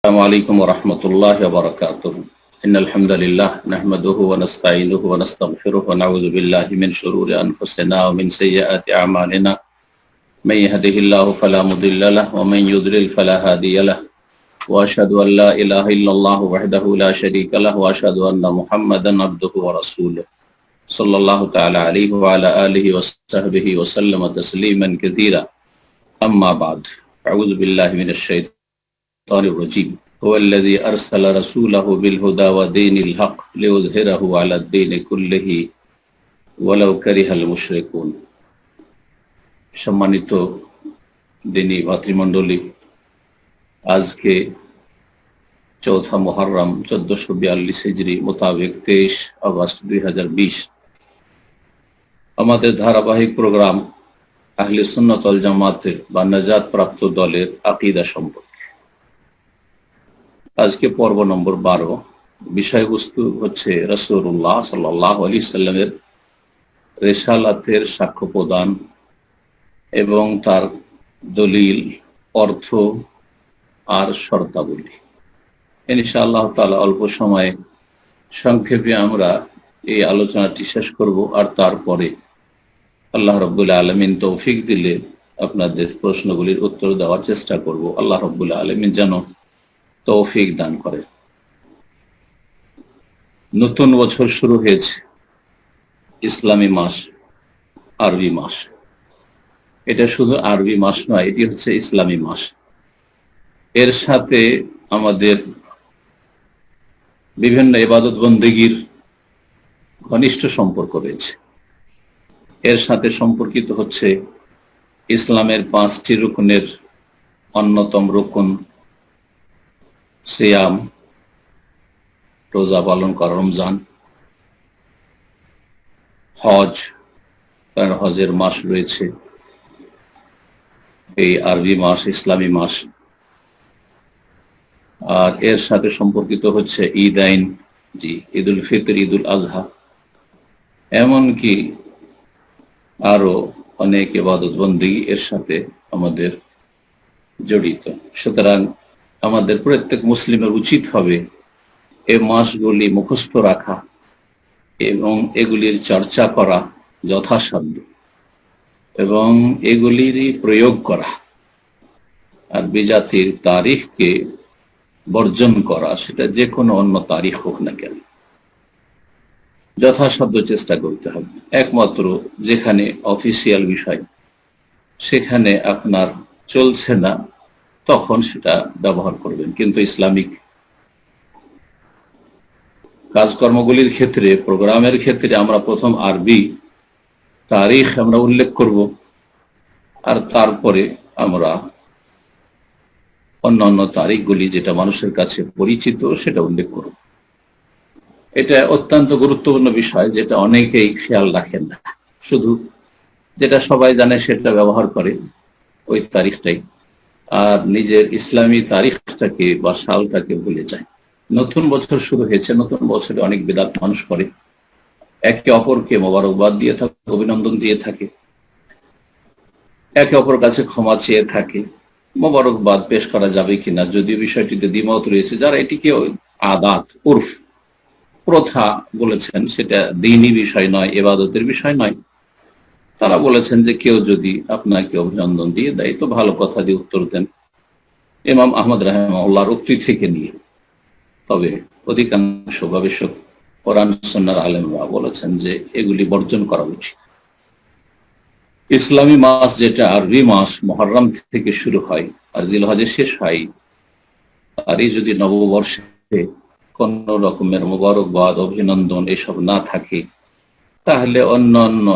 السلام عليكم ورحمة الله وبركاته. إن الحمد لله نحمده ونستعينه ونستغفره ونعوذ بالله من شرور أنفسنا ومن سيئات أعمالنا. من يهده الله فلا مضل له ومن يضلل فلا هادي له. وأشهد أن لا إله إلا الله وحده لا شريك له وأشهد أن محمدا عبده ورسوله صلى الله تعالى عليه وعلى آله وصحبه وسلم تسليما كثيرا. أما بعد، أعوذ بالله من الشيطان الرجيم. هو الذي أرسل رسوله بالهدى ودين الحق ليظهره على الدين كله ولو كره المشركون. সম্মানিত দিনী ভাতৃমণ্ডলী, আজকে চৌথা মুহররম 1442 হিজরি মোতাবেক 23 আগস্ট 2020 আমাদের ধারাবাহিক প্রোগ্রাম আহলে সুন্নাত ওয়াল জামাতের বা নাজাত প্রাপ্ত দলের আকীদা সম্পর্কে। আজকে পর্ব নম্বর 12। বিষয়বস্তু হচ্ছে রাসূলুল্লাহ সাল্লাল্লাহু আলাইহি সাল্লামের রিসালাতের সাক্ষ্য প্রদান এবং তার দলিল, অর্থ আর শর্তাবলী। ইনশাআল্লাহ তাআলা অল্প সময়ে সংক্ষেপে আমরা এই আলোচনাটি শেষ করব, আর তারপরে আল্লাহ রাব্বুল আলামিন তৌফিক দিলে আপনাদের প্রশ্নগুলির উত্তর দেওয়ার চেষ্টা করব। আল্লাহ রাব্বুল আলামিন যেন তৌফিক দান করে। নতুন বছর শুরু হয়েছে, ইসলামী মাস, আরবি মাস। এটা শুধু আরবি মাস নয়, এটি হচ্ছে ইসলামী মাস। এর সাথে আমাদের বিভিন্ন ইবাদত বন্দেগীর ঘনিষ্ঠ সম্পর্ক রয়েছে। এর সাথে সম্পর্কিত হচ্ছে ইসলামের 5টি রুকনের অন্যতম রুকন সিয়াম, রোজা পালন করা, রমজান, হজ, কারণ হজের মাস রয়েছে এই আরবি মাস, ইসলামী মাস। আর এর সাথে সম্পর্কিত হচ্ছে ঈদ আইন, ঈদুল ফিতর, ঈদুল আজহা, এমনকি আরো অনেক ইবাদত বন্দেগী এর সাথে আমাদের জড়িত। সুতরাং আমাদের প্রত্যেক মুসলিমের উচিত হবে এই মাসগুলি মুখস্থ রাখা এবং এগুলির চর্চা করা যথাসাধ্য এবং এগুলিরই প্রয়োগ করা, আর বিজাতির তারিখকে বর্জন করা, সেটা যে কোনো অন্য তারিখ হোক না কেন, যথাসাধ্য চেষ্টা করতে হবে। একমাত্র যেখানে অফিসিয়াল বিষয় সেখানে আপনার চলছে না, তখন সেটা ব্যবহার করবেন। কিন্তু ইসলামিক কাজকর্মগুলির ক্ষেত্রে, প্রোগ্রামের ক্ষেত্রে আমরা প্রথম আরবি তারিখ আমরা উল্লেখ করব, আর তারপরে আমরা অন্যান্য তারিখগুলি যেটা মানুষের কাছে পরিচিত সেটা উল্লেখ করব। এটা অত্যন্ত গুরুত্বপূর্ণ বিষয়, যেটা অনেকেই খেয়াল রাখেন না। শুধু যেটা সবাই জানে সেটা ব্যবহার করে, ওই তারিখটাই, আর নিজের ইসলামী তারিখটাকে বা সালটাকে ভুলে যায়। নতুন বছর শুরু হয়েছে, নতুন বছরে অনেক বিদআত মানুষ করে, একে অপরকে মোবারকবাদ দিয়ে থাকে, অভিনন্দন দিয়ে থাকে, একে অপর কাছে ক্ষমা চেয়ে থাকে। মোবারকবাদ পেশ করা যাবে কিনা যদিও বিষয়টিতে দ্বিমত রয়েছে। যারা এটিকে আদাত, উর্ফ, প্রথা বলেছেন, সেটা দ্বীনি বিষয় নয়, ইবাদতের বিষয় নয়, তারা বলেছেন যে কেউ যদি আপনাকে অভিনন্দন দিয়ে দেয় তো ভালো কথা দিয়ে উত্তর দেন। ইমাম আহমদ রাহিমাহুল্লাহর উক্তি থেকে নিয়ে, তবে অধিকাংশ গবেষক, কোরআন সুন্নাহর আলেমরা বলেছেন যে এগুলি বর্জন করা উচিত। ইসলামী মাস যেটা আরবি মাস মুহররম থেকে শুরু হয় আর জিলহজে শেষ হয়, আর এই যদি নববর্ষে কোন রকমের মোবারকবাদ, অভিনন্দন এসব না থাকে, তাহলে অন্যান্য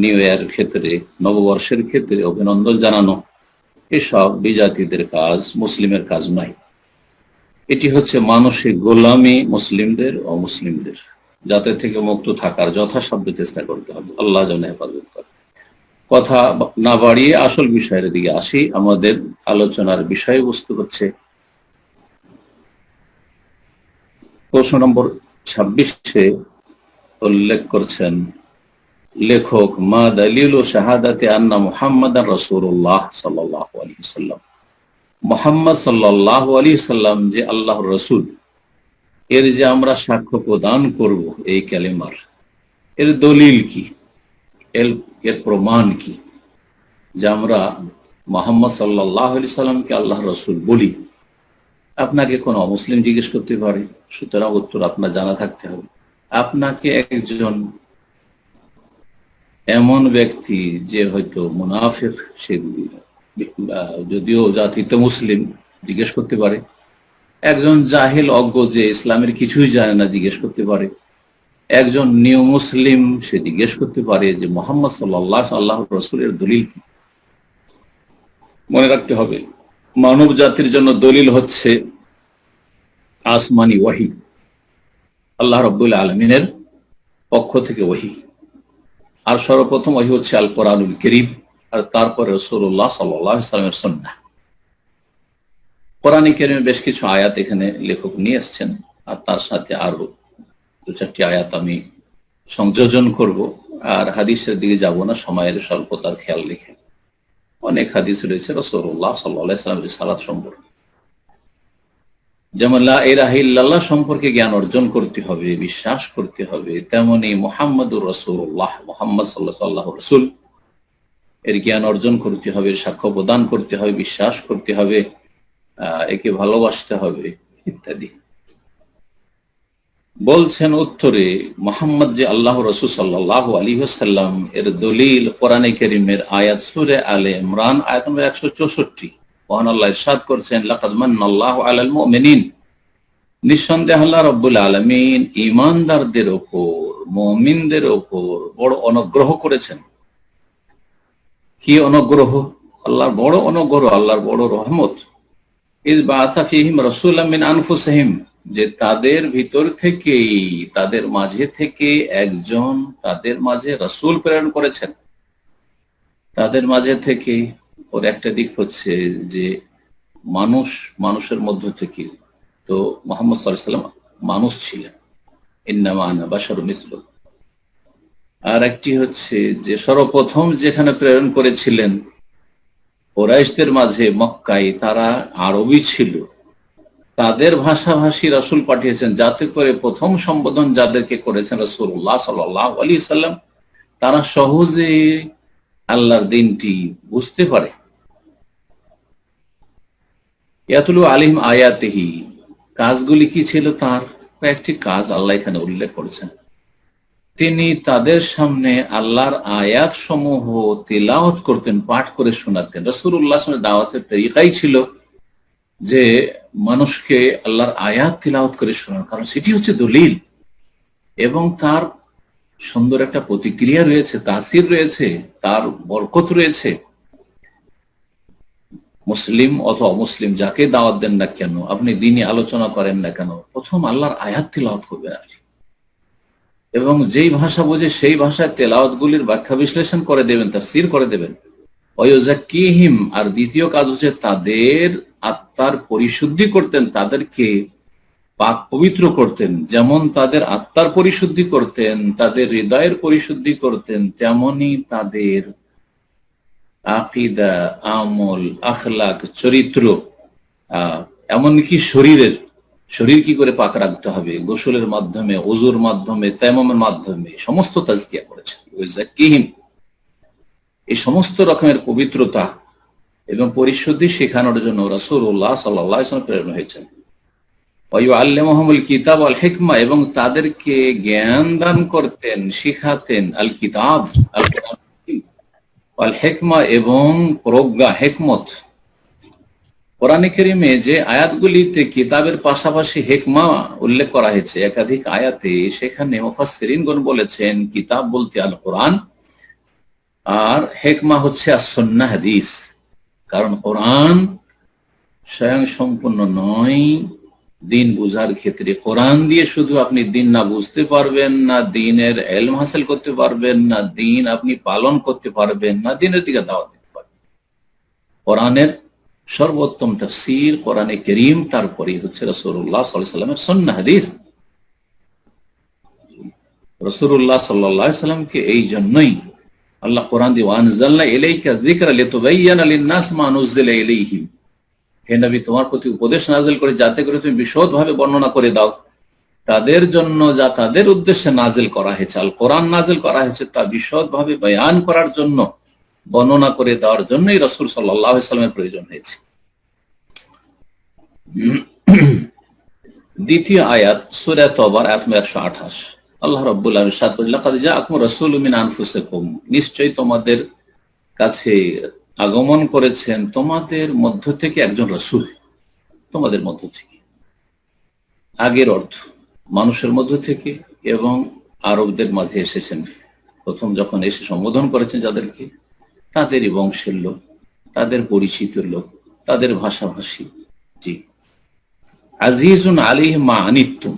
নিউ ইয়ার ক্ষেত্রে, নববর্ষের ক্ষেত্রে অভিনন্দন জানানো এসব বিজাতিদের কাজ, মুসলিমের কাজ নয়। এটি হচ্ছে মানসিক গোলামি মুসলিমদের, অমুসলিমদের। যাতে থেকে মুক্ত থাকার যথাসাধ্য চেষ্টা করতে হবে। আল্লাহ যেন হেফাজত করে। কথা না বাড়িয়ে আসল বিষয়ের দিকে আসি। আমাদের আলোচনার বিষয়বস্তু হচ্ছে প্রশ্ন নম্বর 26-এ উল্লেখ করছেন লেখক, মা দালিলু শাহাদাতে আন্না মুহাম্মাদান রাসূলুল্লাহ সাল্লাল্লাহু আলাইহি ওয়াসাল্লাম। মুহাম্মদ সাল্লাল্লাহু আলাইহি সাল্লাম যে আল্লাহর রাসূল, এর যে আমরা সাক্ষ্য প্রদান করব এই কালেমার, এর দলিল কি, এর প্রমাণ কি যে আমরা মুহাম্মদ সাল্লাল্লাহু আলাইহি সাল্লামকে আল্লাহর রাসূল বলি? আপনাকে কোন অমুসলিম জিজ্ঞেস করতে পারে, সুতরাং উত্তর আপনার জানা থাকতে হবে। আপনাকে একজন এমন ব্যক্তি যে হয়তো মুনাফিক, সে যদিও জাতিতে মুসলিম, জিজ্ঞেস করতে পারে। একজন জাহিল অজ্ঞ যে ইসলামের কিছুই জানে না, জিজ্ঞেস করতে পারে। একজন নিউ মুসলিম, সে জিজ্ঞেস করতে পারে যে মুহাম্মদ সাল্লাল্লাহু আল্লাহর রাসূলের দলিল কি। মনে রাখতে হবে, মানব জাতির জন্য দলিল হচ্ছে আসমানি ওয়াহি, আল্লাহ রাব্বুল আলামিনের পক্ষ থেকে ওয়াহি। আর সর্বপ্রথম ওয়াহি হচ্ছে আল কোরআনুল কারীম, আর তারপরে রাসূলুল্লাহ সাল্লাল্লাহু আলাইহি ওয়াসাল্লামের সুন্নাহ। কোরআনে কারীমের বেশ কিছু আয়াত এখানে লেখক নিয়ে এসেছেন, আর তার সাথে আরো দু চারটি আয়াত আমি সংযোজন করব। আর হাদিসের দিকে যাব না, সময়ের স্বল্পতার খেয়াল রেখে। অনেক হাদিস রয়েছে রাসূলুল্লাহ সাল্লাল্লাহু আলাইহি ওয়াসাল্লামের রিসালাত সম্পর্কে। যেমন লা ইলাহা ইল্লাল্লাহ সম্পর্কে জ্ঞান অর্জন করতে হবে, বিশ্বাস করতে হবে, তেমনি মুহাম্মাদুর রাসূলুল্লাহ, মুহাম্মদ সাল্লাল্লাহু আলাইহি রাসূল, এর জ্ঞান অর্জন করতে হবে, সাক্ষ্য প্রদান করতে হবে, বিশ্বাস করতে হবে, একে ভালোবাসতে হবে ইত্যাদি। বলছেন উত্তরে, মুহাম্মদ যে আল্লাহ রাসূল সাল্লাল্লাহু আলাইহি ওয়াসাল্লাম, এর দলিল কোরআনে কারীমের আয়াত সূরা আলে ইমরান আয়াত নম্বর 164। মহান আল্লাহ ইরশাদ করছেন, লাকাদ মান্নাল্লাহু আলাল মুমিনিন, নিঃসন্দেহে আল্লাহ রাব্বুল আলামিন ঈমানদারদের উপর, মুমিনদের উপর বড় অনুগ্রহ করেছেন। কি অনুগ্রহ? আল্লাহর বড় অনুগ্রহ, আল্লাহর বড় রহমত। ইয বাআসা ফীহিম রাসূলাম মিন আনফুসিহিম, যে তাদের ভিতর থেকেই, তাদের মাঝে থেকে একজন তাদের মাঝে রাসূল প্রেরণ করেছেন। তাদের মাঝে থেকে, ওর একটা দিক হচ্ছে যে মানুষের মধ্য থেকে, তো মুহাম্মদ সাল্লাল্লাহু আলাইহি ওয়াসাল্লাম মানুষ ছিলেন, ইন্নামা আনা বাশারুম মিসলুকুম। আর একটি হচ্ছে যে সর্বপ্রথম যেখানে প্রেরণ করেছিলেন কুরাইশদের মাঝে, মক্কায়, তারা আরবি ছিল, তাদের ভাষাভাষী রাসূল পাঠিয়েছেন, যাতে করে প্রথম সম্বোধন যাদেরকে করেছেন রাসূলুল্লাহ সাল্লাল্লাহু আলাইহি সাল্লাম, তারা সহজে আল্লাহর দ্বীনটি বুঝতে পারে। ইয়াতুলু আলাইহিম আয়াতিহি, কাজগুলি কি ছিল তার? কয়েকটি কাজ আল্লাহ এখানে উল্লেখ করেছেন। তিনি তাদের সামনে আল্লাহর আয়াত সমূহ তিলাওয়াত করতেন, পাঠ করে শোনাতেন। রাসূলুল্লাহ সাল্লাল্লাহু আলাইহি ওয়াসাল্লামের দাওয়াতের তরিকাই ছিল যে মানুষকে আল্লাহর আয়াত তিলাওয়াত করে শোনানো, কারণ সেটি হচ্ছে দলিল, এবং তার সুন্দর একটা প্রতিক্রিয়া রয়েছে, তাসির রয়েছে, তার বরকত রয়েছে। মুসলিম অথবা অমুসলিম যাকে দাওয়াত দেন না কেন, আপনি দ্বীনি আলোচনা করেন না কেন, প্রথম আল্লাহর আয়াত তিলাওয়াত করবেন আপনি, এবং যেই ভাষা বোঝে সেই ভাষায় তেলাওয়াত গুলির ব্যাখ্যা বিশ্লেষণ করে দেবেন, তাফসীর করে দেবেন। ওয়ায়ুযাক্কিহিম, আর দ্বিতীয় কাজ হচ্ছে তাদের আত্মার পরিশুদ্ধি করতেন, তাদেরকে পাক পবিত্র করতেন। যেমন তাদের আত্মার পরিশুদ্ধি করতেন, তাদের হৃদয়ের পরিশুদ্ধি করতেন, তেমনি তাদের আকীদা, আমল, আখলাক, চরিত্র, এমনকি শরীর কি করে পাক রাখতে হবে, গোসলের মাধ্যমে, ওযুর মাধ্যমে, তায়াম্মুমের মাধ্যমে, সমস্ত তাজকিয়া করেছেন। ওয়াযাক্কিহিম, এই সমস্ত রকমের পবিত্রতা এবং পরিশুদ্ধি শেখানোর জন্য রাসূলুল্লাহ সাল্লাল্লাহু আলাইহি ওয়াসাল্লাম প্রেরণ হয়েছেন। ওয়ায়ুআল্লিমুহুমুল কিতাব ওয়াল হিকমা, এবং তাদেরকে জ্ঞান দান করতেন, শিখাতেন, আল কিতাব, আল কোরআন, ওয়াল হিকমা, এবং প্রজ্ঞা, হিকমত। কোরআনে কারীমে যে আয়াতগুলিতে কিতাবের পাশাপাশি হিকমা উল্লেখ করা হয়েছে একাধিক আয়াতে, সেখানে মুফাসসিরিনগণ বলেছেন কিতাব বলতে আল কোরআন, আর হিকমা হচ্ছে আস-সুন্নাহ, হাদিস। কারণ কোরআন স্বয়ং সম্পূর্ণ নয় দ্বীন বুঝার ক্ষেত্রে। কোরআন দিয়ে শুধু আপনি দ্বীন না বুঝতে পারবেন, না দ্বীনের ইলম হাসিল করতে পারবেন, না দ্বীন আপনি পালন করতে পারবেন, না দ্বীনের দিকে দাওয়াত দিতে পারবেন। কোরআনের সর্বোত্তম তাফসীর কোরআনে কারীম, তারপরে হচ্ছে রাসূলুল্লাহ সাল্লাল্লাহু আলাইহি ওয়াসাল্লামের সুন্নাহ, হাদিস। রাসূলুল্লাহ সাল্লাল্লাহু আলাইহি ওয়াসাল্লামকে এই জন্যই আল্লাহ কোরআন দিয়ে ওয়ানজালনা ইলাইকা যিকরা লিতুবাইয়ানা লিন-নাস মা নুযিলা ইলাইহিম, হে নবী তোমার প্রতি উপদেশ নাজিল করে যাতে করে তুমি বিশদভাবে বর্ণনা করে দাও তাদের জন্য, যা তাদের উদ্দেশ্যে নাজিল করা হয়েছে, আল কোরআন নাজিল করা হয়েছে তা বিশদভাবে বয়ান করার জন্য, বর্ণনা করে দেওয়ার জন্যই রাসূল সাল্লাল্লাহু আলাইহি ওয়াসাল্লামের প্রয়োজন হয়েছে। দ্বিতীয় আয়াত সূরা তওবার আয়াত 128, আল্লাহ রাব্বুল আলামিন ইরশাদ করেন, লাকাদ জাআকুম রাসূলুম মিন আনফুসিকুম, নিশ্চয়ই তোমাদের কাছে আগমন করেছেন তোমাদের মধ্য থেকে একজন রাসূল। তোমাদের মধ্য থেকে, আগের অর্থ মানুষের মধ্য থেকে এবং আরবদের মাঝে এসেছেন। প্রথম যখন এসে সম্বোধন করেছেন যাদেরকে, তাদেরই বংশের লোক, তাদের পরিচিত লোক, তাদের ভাষাভাষী। জি, আজিজুন আলাইহি মা আনিতুম,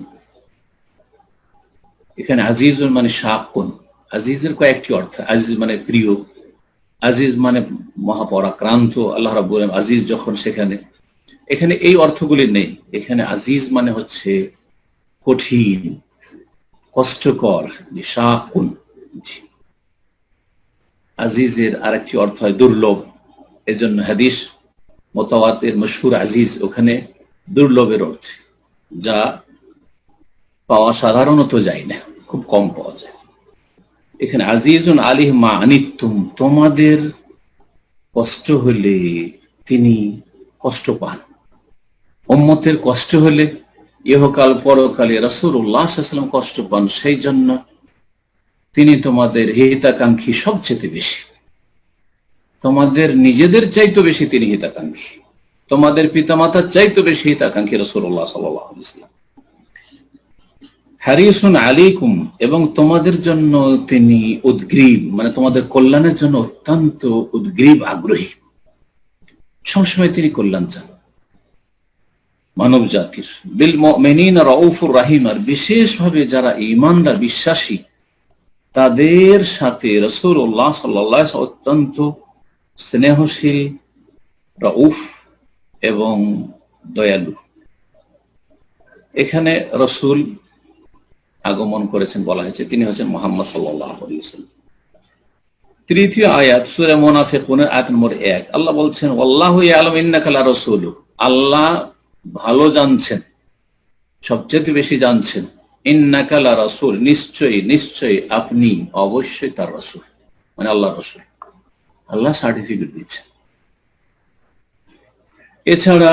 এখানে আজিজুন মানে শাকুন। আজিজের কয়েকটি অর্থ, আজিজ মানে প্রিয়, আজিজ মানে মহাপরাক্রান্ত। আল্লাহ রাব্বুল আলামিন আজিজ যখন, সেখানে এখানে এই অর্থগুলি নেই। এখানে আজিজ মানে হচ্ছে কঠিন, কষ্টকর, শাকুন। আজিজের আরেকটি অর্থ হয় দুর্লভ। এর জন্য হাদিস মুতাওয়াতির মশহুর আজিজ ওখানে দুর্লভের অর্থ, যা পাওয়া সাধারণত যায় না, খুব কম পাওয়া যায়। এখানে আজিজুন আলাইহি মা আনিতুম, তোমাদের কষ্ট হলে তিনি কষ্ট পান। উম্মতের কষ্ট হলে ইহকাল পরকালে রাসূলুল্লাহ সাল্লাল্লাহু আলাইহি ওয়াসাল্লাম কষ্ট পান, সেই জন্য তিনি তোমাদের হিতাকাঙ্ক্ষী সবচেয়ে বেশি। তোমাদের নিজেদের চাইতে বেশি তিনি হিতাকাঙ্ক্ষী, তোমাদের পিতামাতার চাইতে বেশি হিতাকাঙ্ক্ষী রাসূলুল্লাহ সাল্লাল্লাহু আলাইহি ওয়াসাল্লাম। হারিসুন আলাইকুম, এবং তোমাদের জন্য তিনি উদ্গ্রীব, মানে তোমাদের কল্যাণের জন্য অত্যন্ত উদ্গ্রীব, আগ্রহী। সবসময় তিনি কল্যাণ চান মানব জাতির। বিল মুমিনিনা রাউফুর রাহিম, আর বিশেষভাবে যারা ঈমানদার বিশ্বাসী তাদের সাথে রাসূলুল্লাহ সাল্লাল্লাহু আলাইহি ওয়াসাল্লাম অত্যন্ত স্নেহশীল, রাউফ এবং দয়ালু। এখানে রাসূল আগমন করেছেন বলা হয়েছে, তিনি হচ্ছেন মুহাম্মদ সাল্লাল্লাহু আলাইহি ওয়াসাল্লাম। তৃতীয় আয়াত সূরা মুনাফিকুনের আয়াত নম্বর 1, আল্লাহ বলছেন, ওয়াল্লাহু ইয়ালামু ইন্নাকা লারাসূলু, আল্লাহ ভালো জানছেন, সবচেয়ে বেশি জানছেন, ইন্নাকা লারাসূল, নিশ্চয়ই নিশ্চয়ই আপনি অবশ্যই তার রাসূল, মানে আল্লাহর রাসূল। আল্লাহ সার্টিফিকেট দিচ্ছেন। এছাড়া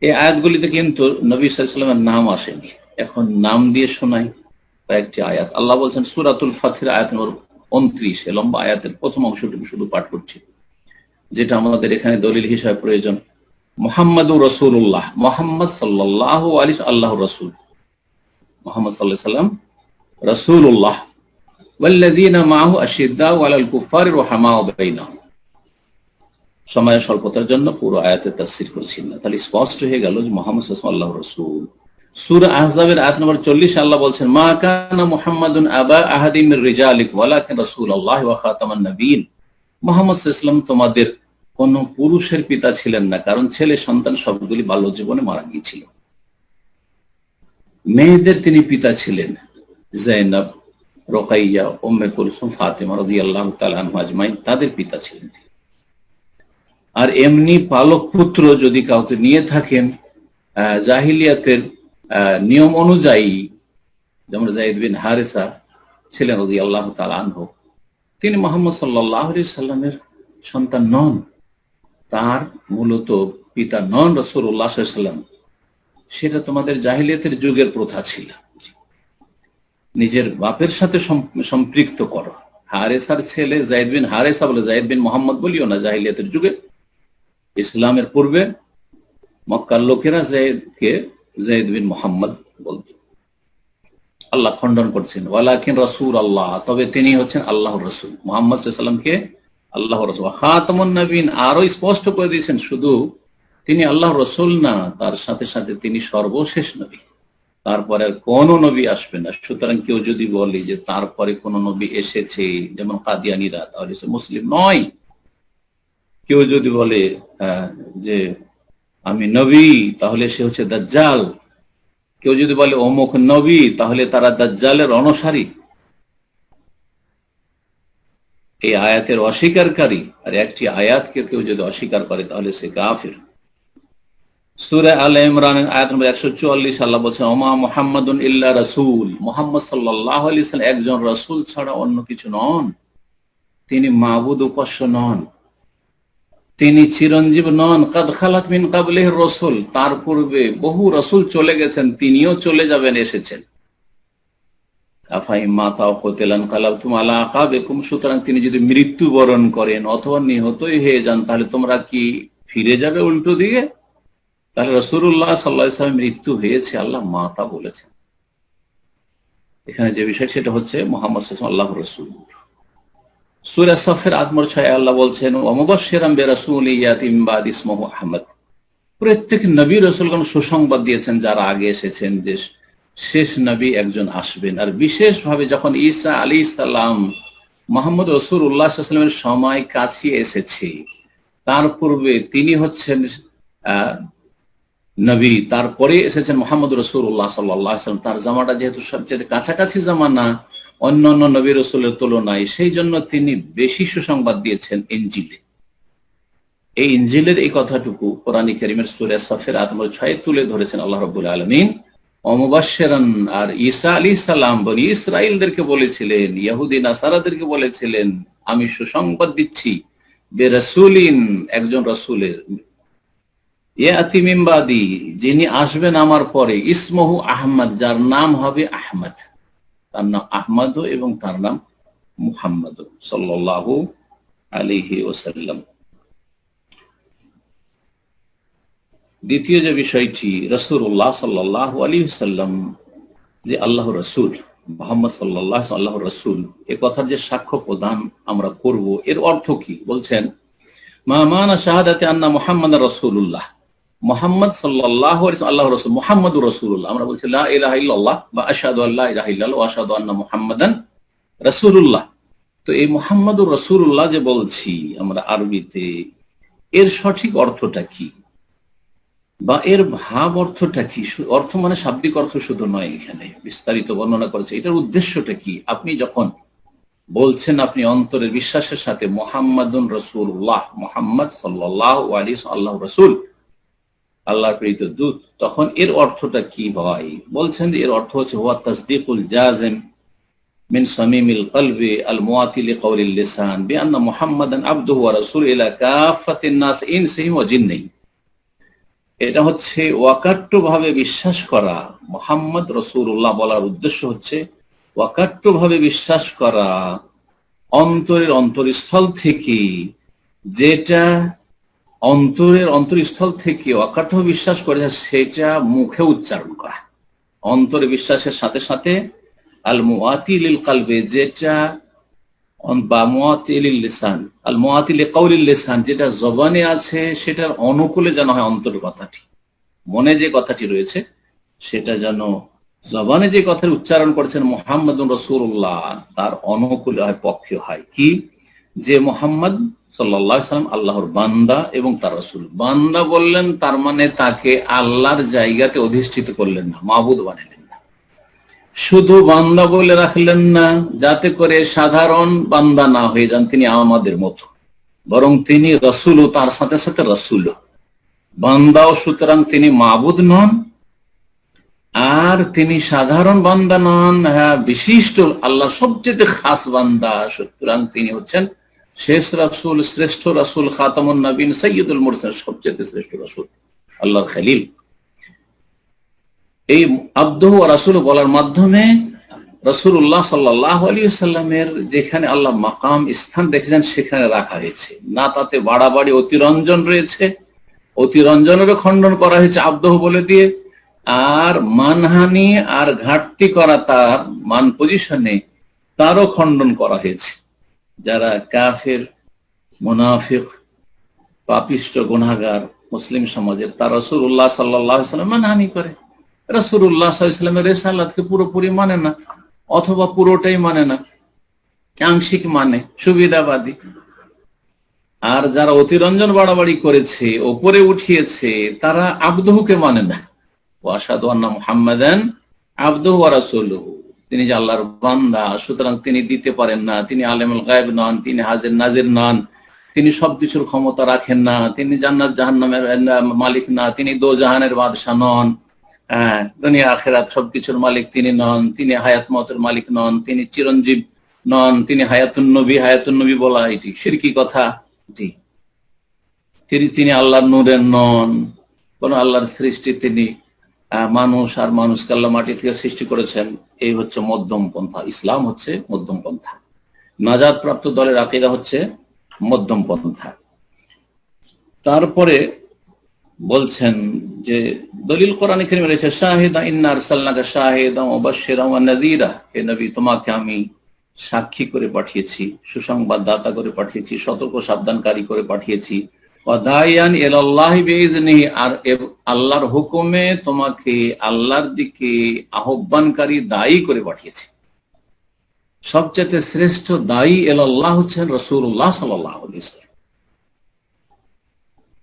এই আয়াতগুলিতে কিন্তু নবী সাল্লাল্লাহু আলাইহি ওয়াসাল্লামের নাম আসেনি, এখন নাম দিয়ে শোনাই কয়েকটি আয়াত। আল্লাহ বলছেন সূরাতুল ফাতির আয়াত নম্বর 29, লম্বা আয়াতের প্রথম অংশটুকু শুধু পাঠ করছি, যেটা আমাদের এখানে দলিল হিসাবে প্রয়োজন। মুহাম্মাদুর রাসূলুল্লাহ, মুহাম্মদ সাল্লাল্লাহু আলাইহি আল্লাহর রাসূল, মুহাম্মদ সাল্লাল্লাহু আলাইহি সাল্লাম রাসূলুল্লাহ। ওয়াল্লাযীনা মাআহু আশিদ্দাউ আলাল কুফারি রুহামাউ বাইনাহুম। সময়ের স্বল্পতার জন্য পুরো আয়াতের তাফসীর করছি না, তাহলে স্পষ্ট হয়ে গেল যে মুহাম্মদ সাল্লাল্লাহু আলাইহি আল্লাহর রাসূল। সূরা আহজাবের আয়াত নম্বর 40 আল্লাহ বলছেন, মা কানা মুহাম্মাদুন আবা আহাদিম মির রিজালিকুম ওয়ালাকিন রাসূলুল্লাহ ওয়া খাতামান নাবিয়্যিন। মুহাম্মদ সাল্লাল্লাহু আলাইহি ওয়াসাল্লাম তোমাদের কোন পুরুষের পিতা ছিলেন না, কারণ ছেলে সন্তান সবগুলি বাল্য জীবনে মারা গিয়েছিল। মেয়েদের তিনি পিতা ছিলেন, যায়েনব, রুকাইয়া, উম্মে কুলসুম, ফাতেমা রাদিয়াল্লাহু তাআলা আনহা আজমাইন, তাদের পিতা ছিলেন। আর এমনি পালক পুত্র যদি কাউকে নিয়ে থাকেন জাহিলিয়াতের নিয়ম অনুযায়ী, যেমন যায়েদ বিন হারেসা ছিলেন রাদিয়াল্লাহু তাআলা আনহু, তিনি মুহাম্মদ সাল্লাল্লাহু আলাইহি সাল্লামের সন্তান নন, তার মূলত পিতা নন রাসূলুল্লাহ সাল্লাল্লাহু আলাইহি সাল্লাম। সেটা তোমাদের জাহিলিয়াতের যুগের প্রথা ছিল, নিজের বাপের সাথে সম্পৃক্ত করো। হারেসার ছেলে যায়েদ বিন হারেসা বলে, যায়েদ বিন মোহাম্মদ বলিও না। জাহিলিয়াতের যুগে, ইসলামের পূর্বে মক্কার লোকেরা যায়েদকে যায়েদ বিন মোহাম্মদ বলত। আল্লাহ খণ্ডন করছেন, ওয়ালাকিন রাসূলুল্লাহ, তবে তিনি হচ্ছেন আল্লাহর রাসূল। মুহাম্মদ সাল্লাল্লাহু আলাইহি ওয়াসাল্লামকে আল্লাহর রাসূল, খাতামুন নবীন, আরো স্পষ্ট করে দিয়েছেন, শুধু তিনি আল্লাহর রাসূল না, তার সাথে সাথে তিনি সর্বশেষ নবী, তারপরে আর কোন নবী আসবে না। সুতরাং কেউ যদি বলে যে তারপরে কোন নবী এসেছে, যেমন কাদিয়ানীরা, তাহলে সে মুসলিম নয়। কেউ যদি বলে যে আমি নবী, তাহলে সে হচ্ছে দাজ্জাল। কেউ যদি বলে অমুক নবী, তাহলে তারা দাজ্জালের অনুসারী, এই আয়াতের অস্বীকারী। আর একটি আয়াতকে কেউ যদি অস্বীকার করে তাহলে সে কাফির। সূরা আলে ইমরানের আয়াত নম্বর 144 আল্লাহ বলছেন, ওমা মুহাম্মাদুন ইল্লা রাসূল, মুহাম্মদ সাল্লাল্লাহু আলাইহি ওয়াসাল্লাম একজন রাসূল ছাড়া অন্য কিছু নন। তিনি মাবুদ উপাস্য নন, তিনি চিরঞ্জীব নন। কাদ খালাত মিন ক্বাবলিহির রাসূল, তার পূর্বে বহু রাসূল চলে গেছেন, তিনিও চলে যাবেন, এসেছেন। আফাইম মাতা ওয়া কুতিলান কালাবতুম আলা আকাবিকুম, সুতরাং তিনি যদি মৃত্যুবরণ করেন অথবা নিহতই হয়ে যান, তাহলে তোমরা কি ফিরে যাবে উল্টো দিকে? তাহলে রাসূলুল্লাহ সাল্লাল্লাহু আলাইহি ওয়াসাল্লাম মৃত্যু হয়েছে, আল্লাহ মাতা বলেছেন। এখানে যে বিষয় সেটা হচ্ছে মুহাম্মদ সাল্লাল্লাহু আলাইহি ওয়াসাল্লাম আল্লাহর রাসূল। সূরা সাফের আয়াত নম্বর 6 আল্লাহ বলছেন, ওয়া মুবাশশিরাম বিরাসূলিন ইয়াতি মিন বাদি ইসমুহু আহমদ, প্রত্যেক নবী রাসূলগণ সুসংবাদ দিয়েছেন যারা আগে এসেছেন যে শেষ নবী একজন আসবেন। আর বিশেষভাবে যখন ঈসা আলাইহিস সালাম মুহাম্মদ রাসূলুল্লাহ সাল্লাল্লাহু আলাইহি ওয়াসাল্লামের সময় কাছে এসেছে, তার পূর্বে তিনি হচ্ছেন নবী, তারপরে এসেছেন মুহাম্মদ রাসূলুল্লাহ সাল্লাল্লাহু আলাইহি ওয়াসাল্লাম। তার জামাটা যেহেতু সবচেয়ে কাছাকাছি জামানা অন্য অন্য নবী রাসূলের তুলনায়, সেই জন্য তিনি বেশি সুসংবাদ দিয়েছেন ইনজিলে। এই ইনজিলের এই কথাটুকু কোরআন কারীমের সূরা সাফের আয়াত নম্বর 6 তুলে ধরেছেন আল্লাহ রাব্বুল আলামিন। মুবাশশিরান, আর ঈসা আলাইহিস সালাম বনি ইসরাঈলদেরকে বলেছিলেন, ইহুদি নাসারাদেরকে বলেছিলেন, আমি সুসংবাদ দিচ্ছি বিরাসূলিন, একজন রাসূলের, ইয়াতি মিন বাদি, যিনি আসবেন আমার পরে, ইসমুহু আহমদ, যার নাম হবে আহমদ, তার নাম আহমদ এবং তার নাম মুহাম্মদ সাল্লাল্লাহু আলাইহি ওয়াসাল্লাম। দ্বিতীয় যে বিষয়টি, রাসূলুল্লাহ সাল্লাল্লাহু আলাইহি ওয়াসাল্লাম যে আল্লাহর রাসূল, মুহাম্মদ সাল্লাল্লাহু আলাইহি ওয়াসাল্লাম আল্লাহর রাসূল, এ কথার যে সাক্ষ্য প্রদান আমরা করব, এর অর্থ কি? বলছেন, মা মানা শাহাদাতি আন্না মুহাম্মাদার রাসূলুল্লাহ, মুহাম্মদ সাল্লাল্লাহু আলাইহি ওয়াসাল্লাম আল্লাহর রাসূল, মুহাম্মাদুর রাসূলুল্লাহ। আমরা বলছি লা ইলাহা ইল্লাল্লাহ বা আশহাদু আল্লা ইলাহা ইল্লাল্লাহ ওয়া আশহাদু আন্না মুহাম্মাদান রাসূলুল্লাহ। তো এই মুহাম্মাদুর রাসূলুল্লাহ যে বলছি আমরা আরবিতে, এর সঠিক অর্থটা কি বা এর ভাব অর্থটা কি? অর্থ মানে শাব্দিক অর্থ শুধু নয়, এখানে বিস্তারিত বর্ণনা করেছে। এটার উদ্দেশ্যটা কি? আপনি যখন বলছেন আপনি অন্তরের বিশ্বাসের সাথে মুহাম্মাদুন রাসূলুল্লাহ, মুহাম্মদ সাল্লাল্লাহু আলাইহি ওয়াসাল্লাম আল্লাহর রাসূল, আল্লাহর প্রেরিত দূত, তখন এর অর্থটা কি হয়? বলছেন যে এর অর্থ হচ্ছে হুয়া তাসদীকুল জাযিম মিন সামিমিল কলবি আল মুআতি লিকাউলিল লিসান বিআন্না মুহাম্মাদান আবদুহু ওয়া রাসূলুহু ইলা কাফাতিন নাস ইনসিহিম ওয়া জিন্নিহিম। এটা হচ্ছে ওয়াকাট্যভাবে বিশ্বাস করা। মুহাম্মদ রাসূলুল্লাহ বলার উদ্দেশ্য হচ্ছে ওয়াকাট্যভাবে বিশ্বাস করা, অন্তরের অন্তরস্থল থেকে, যেটা অন্তরের অন্তরস্থল থেকে অকাট্য বিশ্বাস করে সেটা মুখে উচ্চারণ করা। অন্তরে বিশ্বাসের সাথে সাথে আল মুআতি লিল কলবে, যেটা বা মুআতি লিল লিসান, আল মুআতি লিকাউলিল লিসান, যেটা জবানে আছে সেটার অনুকূলে যেন হয় অন্তরের কথাটি, মনে যে কথাটি রয়েছে সেটা যেন জবানে যে কথার উচ্চারণ করেছেন মুহাম্মাদুর রাসূলুল্লাহ তার অনুকূলে হয়, পক্ষে হয়। কি? যে মুহাম্মদ সাল্লাল্লাহু আলাইহি ওয়াসাল্লাম আল্লাহর বান্দা এবং তার রাসূল। বান্দা বললেন তার মানে তাকে আল্লাহর জায়গাতে অধিষ্ঠিত করলেন না, মাবুদ বানালেন না। শুধু বান্দা বলে রাখলেন না যাতে করে সাধারণ বান্দা না হয়ে যান তিনি আমাদের মতো, বরং তিনি রাসূলও, তার সাথে সাথে রাসূলও, বান্দাও। সুতরাং তিনি মাবুদ নন আর তিনি সাধারণ বান্দা নন, হ্যাঁ বিশিষ্ট আল্লাহর সবচেয়ে খাস বান্দা। সুতরাং তিনি হচ্ছেন শেষ রাসূল, শ্রেষ্ঠ রাসূল, খাতামুন নবীন, সাইয়্যিদুল মুরসালিন, সবচেয়ে শ্রেষ্ঠ রাসূল, আল্লাহর খলিল। এই আবদুহু ওয়া রাসূলুহু বলার মাধ্যমে রাসূলুল্লাহ সাল্লাল্লাহু আলাইহি ওয়াসাল্লামের যেখানে আল্লাহ মাকাম, স্থান রেখেছেন সেখানে রাখা হয়েছে না, তাতে বাড়াবাড়ি অতিরঞ্জন রয়েছে। অতিরঞ্জনেরও খণ্ডন করা হয়েছে আবদুহু বলে দিয়ে, আর মানহানি আর ঘাটতি করা তার মান পজিশনে তারও খণ্ডন করা হয়েছে। যারা কাফের, মুনাফিক, পাপিষ্ট, গুনাহগার মুসলিম সমাজের, তার রাসূলুল্লাহ সাল্লাল্লাহু আলাইহি ওয়াসাল্লাম মানহানি করে, রাসূলুল্লাহ সাল্লাল্লাহু আলাইহি ওয়াসাল্লামের রিসালাতকে পুরোপুরি মানে না, অথবা পুরোটাই মানে না, আংশিক মানে, সুবিধাবাদী। আর যারা অতিরঞ্জন বাড়াবাড়ি করেছে, ওপরে উঠিয়েছে, তারা আবদুহুকে মানে না। ওয়া আশহাদু আন্না মুহাম্মাদান আবদুহু ওয়া রাসূলুহু, তিনি যে আল্লাহর বান্দা, সুতরাং তিনি দিতে পারেন না, তিনি আলিমুল গায়ব নন, তিনি হাজির নাজির নন, তিনি সবকিছুর ক্ষমতা রাখেন না, তিনি জান্নাত জাহান্নামের মালিক না, তিনি দোজাহানের বাদশা নন, দুনিয়া আখিরাত সবকিছুর মালিক তিনি নন, তিনি হায়াত মতের মালিক নন, তিনি চিরঞ্জীব নন, তিনি হায়াতুন নবী বলা এটি শিরকি কথা। জি, তিনি আল্লাহর নূরের নন, কোন আল্লাহর সৃষ্টি তিনি মানুষ, আর মানুষকে আল্লাহ মাটি থেকে সৃষ্টি করেছেন। এই হচ্ছে মধ্যম পন্থা, ইসলাম হচ্ছে মধ্যম পন্থা, নাজাত প্রাপ্ত দলের আকীদা হচ্ছে মধ্যম পন্থা। তারপরে বলছেন যে দলিল কোরআনে কারীমে রয়েছে শাহিদা ইন্না আরসালনাকা শাহিদান ওয়া মুবাশশিরান ওয়া নাযীরা, হে নবী তোমাকে আমি সাক্ষী করে পাঠিয়েছি, সুসংবাদদাতা করে পাঠিয়েছি, সতর্ক সাবধানকারী করে পাঠিয়েছি, ওয়া দাইয়ান ইলাল্লাহি বিইযনিহি, আর আল্লাহর হুকুমে তোমাকে আল্লাহর দিকে আহ্বানকারী দায়ী করে পাঠিয়েছি। সবচেয়ে শ্রেষ্ঠ দায়ী ইলাল্লাহ হচ্ছেন রাসূলুল্লাহ সাল্লাল্লাহু আলাইহি ওয়াসাল্লাম।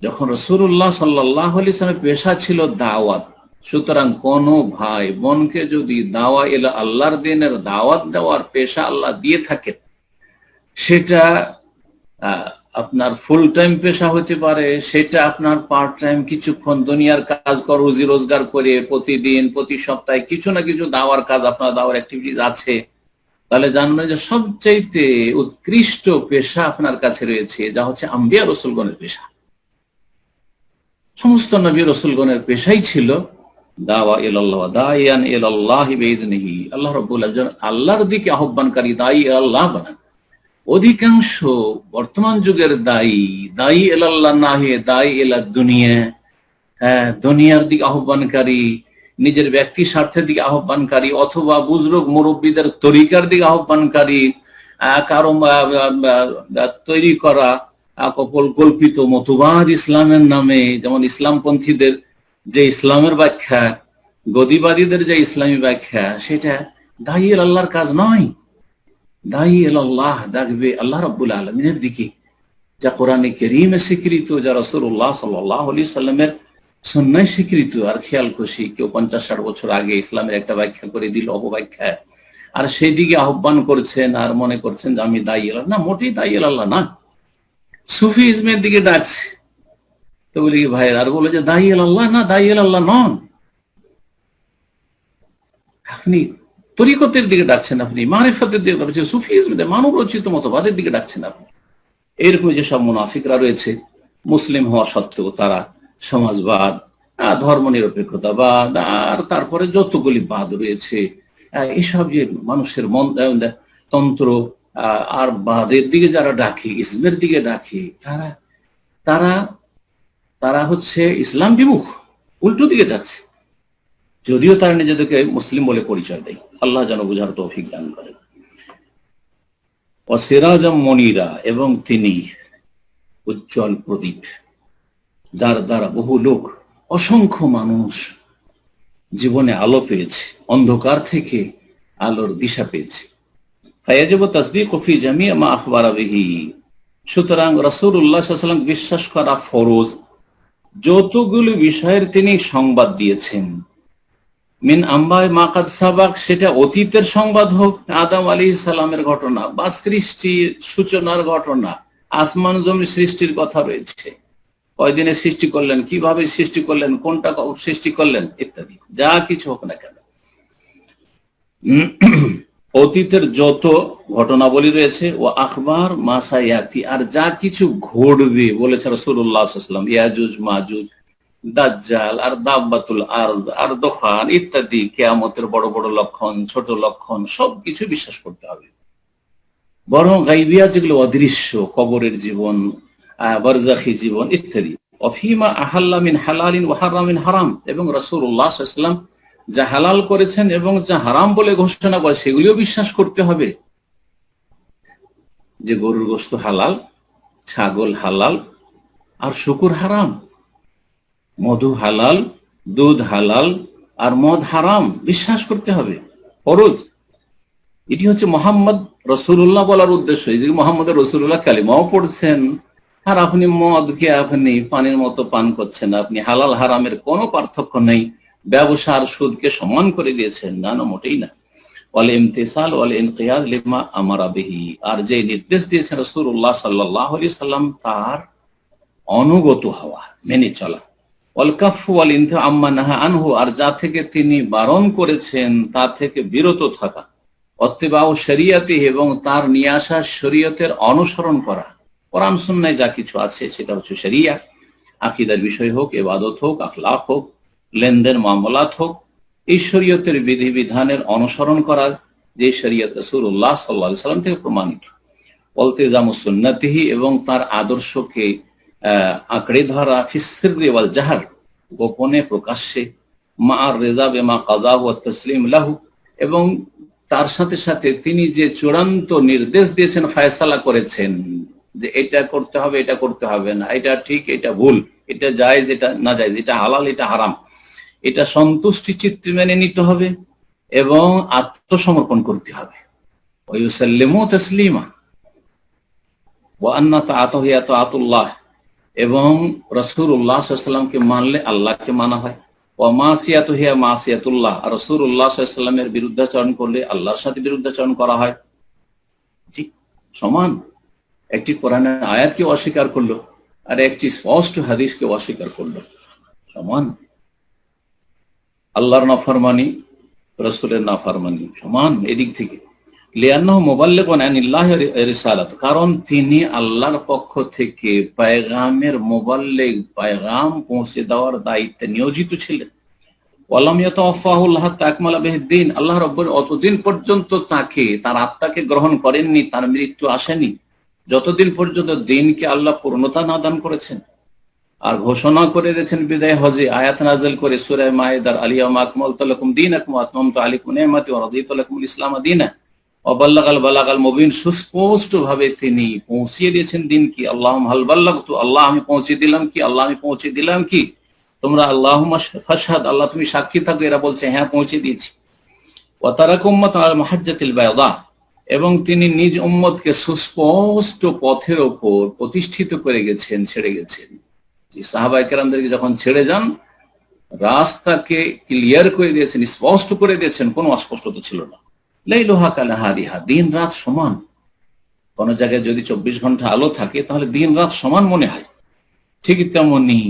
যখন রাসূলুল্লাহ সাল্লাল্লাহু আলাইহি ওয়াসাল্লামের পেশা ছিল দাওয়াত, সুতরাং কোন ভাই বোনকে যদি দাওয়া ইলা আল্লাহর দ্বীনের দাওয়াত দেওয়ার পেশা আল্লাহ দিয়ে থাকেন, সেটা আপনার ফুল টাইম পেশা হতে পারে, সেটা আপনার পার্ট টাইম কিছুক্ষণ দুনিয়ার কাজ কর রুজি রোজগার করে প্রতিদিন প্রতি সপ্তাহে কিছু না কিছু দাওয়ার কাজ, আপনার দাওয়ার অ্যাক্টিভিটিস আছে, তাহলে জানবেন যে সবচাইতে উৎকৃষ্ট পেশা আপনার কাছে রয়েছে, যা হচ্ছে আম্বিয়া রাসূলগণের পেশা। সমস্ত নবী রাসূলগণের পেশাই ছিল দাওয়া ইলাল্লাহ, দাইয়ান ইলাল্লাহি বিইযনিহি, আল্লাহ রাব্বুল আলামিন আল্লাহর দিকে আহ্বানকারী দায়ী আল্লাহ বানান। অধিকাংশ বর্তমান যুগের দায়ী ইলাল্লাহ না হয়ে দায়ী ইলা দুনিয়া, দুনিয়ার দিকে আহ্বানকারী, নিজের ব্যক্তি স্বার্থের দিকে আহ্বানকারী, অথবা বুজরুগ মুরব্বীদের তরিকার দিকে আহ্বানকারী, কারো তৈরি করা কল্পিত মতবাদ ইসলামের নামে, যেমন ইসলামপন্থীদের যে ইসলামের ব্যাখ্যা, গদিবাদীদের যে ইসলামী ব্যাখ্যা, সেটা দায়ী আল্লাহর কাজ নয়। দায়ী আল্লাহ ডাকবে আল্লাহ রাব্বুল আলামিনের দিকে, যা কোরআনে কারীমে স্বীকৃত, যা রাসূলুল্লাহ সাল্লাল্লাহু আলাইহি সাল্লামের সুন্নায় স্বীকৃত। আর খেয়াল খুশি কেউ 50-60 বছর আগে ইসলামের একটা ব্যাখ্যা করে দিল, অপব্যাখ্যা, আর সেই দিকে আহ্বান করছেন আর মনে করছেন যে আমি দায়ী আল্লাহ। না, মোটেই দায়ী আল্লাহ না, সুফিজমের দিকে ডাকছে। তো বলি ভাইয়ের, আর বলে যে দায়ী আল্লাহ না, দায়ী আল্লাহ নন, আপনি তরিকতের দিকে ডাকছেন, আপনি মারিফতের দিকে ডাকছেন, সুফিজমের মানব রচিত মতবাদের দিকে ডাকছেন আপনি। এরকম যেসব মুনাফিকরা রয়েছে, মুসলিম হওয়া সত্ত্বেও তারা সমাজবাদ, ধর্ম নিরপেক্ষতাবাদ, আর তারপরে যতগুলি বাদ রয়েছে, এসব যে মানুষের মন তন্ত্র আর বাদের দিকে যারা ডাকে, ইসলামের দিকে ডাকে, তারা তারা হচ্ছে ইসলাম বিমুখ, উল্টো দিকে যাচ্ছে, যদিও তারা নিজেদেরকে মুসলিম বলে পরিচয় দেয়। আল্লাহ যেন বুঝার তৌফিক দান করেন। ওয়াসিরাজাম মুনীরা, এবং তিনি উজ্জ্বল প্রদীপ, যার দ্বারা বহু লোক, অসংখ্য মানুষ জীবনে আলো পেয়েছে, অন্ধকার থেকে আলোর দিশা পেয়েছে। ফায়াজিবু তাসদীকু ফি জামিই মা আখবারা বিহি, সুতরাং রাসূলুল্লাহ সাল্লাল্লাহু আলাইহি ওয়াসাল্লাম বিশ্বাস করা ফরজ যতগুলো বিষয়ের তিনি সংবাদ দিয়েছেন। মিন আম্বায়ে মা কাদ সাবাক, সেটা অতীতের সংবাদ হোক, আদম আলাইহিস সালামের ঘটনা বা সৃষ্টির সূচনার ঘটনা, আসমান জমি সৃষ্টির কথা রয়েছে, কয়দিনে সৃষ্টি করলেন, কিভাবে সৃষ্টি করলেন, কোনটা সৃষ্টি করলেন ইত্যাদি, যা কিছু হোক না কেন, অতীতের যত ঘটনাবলী রয়েছে, ও আখবার মাসায়াতি, আর যা কিছু ঘটবে বলেছে রাসূলুল্লাহ সাল্লাল্লাহু আলাইহি ওয়াসাল্লাম, ইয়াজুজ মাজুজ, দাজ্জাল, আর দাব্বাতুল আরদ, আর দোফান ইত্যাদি, কিয়ামতের বড় বড় লক্ষণ, ছোট লক্ষণ, সবকিছু বিশ্বাস করতে হবে। বরং গায়বিয়াত যেগুলো অদৃশ্য, কবরের জীবন, বারজাখী জীবন ইত্যাদি, অফিমা আহাল্লা মিন হালালিন ওয়া হারামা মিন হারাম, এবং রাসূলুল্লাহ সাল্লাল্লাহু আলাইহি ওয়াসাল্লাম যা হালাল করেছেন এবং যা হারাম বলে ঘোষণা করে, সেগুলিও বিশ্বাস করতে হবে। যে গরুর গোশত হালাল, ছাগল হালাল, আর শূকর হারাম, মধু হালাল, দুধ হালাল, আর মদ হারাম, বিশ্বাস করতে হবে, ফরজ। এটি হচ্ছে মোহাম্মদ রাসূলুল্লাহ বলার উদ্দেশ্য। এই যে মোহাম্মদ রাসূলুল্লাহ কালিমাও পড়ছেন, আর আপনি মদকে আপনি পানির মতো পান করছেন, আপনি হালাল হারামের কোনো পার্থক্য নেই, ব্যবসার সুদকে সমান করে দিয়েছেন, না, মোটেই না। ওয়াল ইমতিসাল ওয়াল ইনকিয়াদ লিমা আমারা বিহি, আর যে নির্দেশ দিয়েছেন রাসূলুল্লাহ সাল্লাল্লাহু আলাইহি সাল্লাম তার অনুগত হওয়া, মেনে চলা। ওয়াল কাফু ওয়াল ইনতিহা আম্মা নাহা আনহু, আর যা থেকে তিনি বারণ করেছেন তা থেকে বিরত থাকা। ওয়াত্তিবাউ শরিয়াতিহি, এবং তার নিয়ে আসা শরীয়তের অনুসরণ করা। কোরআন সুন্নাহয় যা কিছু আছে সেটা হচ্ছে শরিয়া, আকীদার বিষয় হোক, ইবাদত হোক, আখলাক হোক, লেনদেন মামলাত হোক, এই শরীয়তের বিধিবিধানের অনুসরণ করা, যে শরীয়ত রাসূলুল্লাহ সাল্লাল্লাহু আলাইহি সাল্লাম থেকে প্রমাণিত। ইলতিজামু সুন্নাতিহি, এবং তার আদর্শকে আঁকড়ে ধরা, ফিস সিররি ওয়াল জাহর, গোপনে প্রকাশ্যে, মা'আর রিযা বিমা কাযাহু ওয়াত তাসলিম লাহু, এবং তার সাথে সাথে তিনি যে চূড়ান্ত নির্দেশ দিয়েছেন, ফয়সালা করেছেন যে এটা করতে হবে, এটা করতে হবে না, এটা ঠিক, এটা ভুল, এটা জায়েজ, এটা না জায়েজ, এটা হালাল, এটা হারাম, এটা সন্তুষ্টি চিত্তে মেনে নিতে হবে এবং আত্মসমর্পণ করতে হবে। ওয়ায়ুসাল্লিমু তাসলিমা ওয়া আন্না তাআতাহু হিয়া তাআতুল্লাহ, এবং রাসূলুল্লাহ সাল্লাল্লাহু আলাইহি ওয়াসাল্লামকে মানলে আল্লাহকে মানা হয়। ওয়া মাসিয়াতুহু হিয়া মাসিয়াতুল্লাহ, আর রাসূলুল্লাহ সাল্লাল্লাহু আলাইহি ওয়াসাল্লামের বিরুদ্ধাচরণ করলে আল্লাহর সাথে বিরুদ্ধাচরণ করা হয়। ঠিক সমান। একটি কোরআনের আয়াতকে অস্বীকার করলো আর একটি স্পষ্ট হাদিসকে অস্বীকার করলো, সমান। আল্লাহর নাফরমানি, রাসূলের নাফরমানি, সমান এদিক থেকে। লিআন্নাহু মুবাল্লিগুন আনিল্লাহি রিসালাত, কারণ তিনি আল্লাহর পক্ষ থেকে পয়গামের মুবাল্লিগ, পয়গাম পৌঁছে দেওয়ার দায়িত্বে নিয়োজিত ছিলেন। ওয়ালাম ইয়াতাওয়াফাহুল্লাহ হাত্তা আকমালা বিহিদ্দিন, আল্লাহ রাব্বুল অতদিন পর্যন্ত তাকে, তার আত্মাকে গ্রহণ করেননি, তার মৃত্যু আসেনি যতদিন পর্যন্ত দিনকে আল্লাহ পূর্ণতা না দান করেছেন। আর ঘোষণা করে দিয়েছেন বিদায় হজে, আয়াত নাযিল করে সূরা মায়েদার, আল-ইয়াওমা আকমালতু লাকুম দীনাকুম ওয়া আতমামতু আলাইকুম নি'মাতি ওয়া রাদিতু লাকুমুল ইসলামা দীনা ওয়া বালাগাল মুবিন, সুস্পষ্ট ভাবে তিনি পৌঁছিয়ে দিয়েছেন দিন কি। আল্লাহুম্মা হাল বাল্লাগতু, আল্লাহ আমি পৌঁছে দিলাম কি, আল্লাহ আমি পৌঁছে দিলাম কি। তোমরা আল্লাহুম্মা ফাশহাদ, আল্লাহ তুমি সাক্ষী থাকো, এরা বলছে হ্যাঁ পৌঁছে দিয়েছি। ওয়া তারাকা উম্মাতান আলা মাহজ্জাতিল বায়দা, এবং তিনি নিজ উম্মতকে সুস্পষ্ট পথের ওপর প্রতিষ্ঠিত করে গেছেন, ছেড়ে গেছেন। সাহাবায়ে কেরামদেরকে যখন ছেড়ে যান, রাস্তাকে ক্লিয়ার করে দিয়েছেন, স্পষ্ট করে দিয়েছেন, কোনো অস্পষ্টতা ছিল না। লাইলুহা কানাহারিহা, দিন রাত সমান। কোন জায়গায় যদি 24 ঘন্টা আলো থাকে তাহলে দিন রাত সমান মনে হয়, ঠিক তেমনি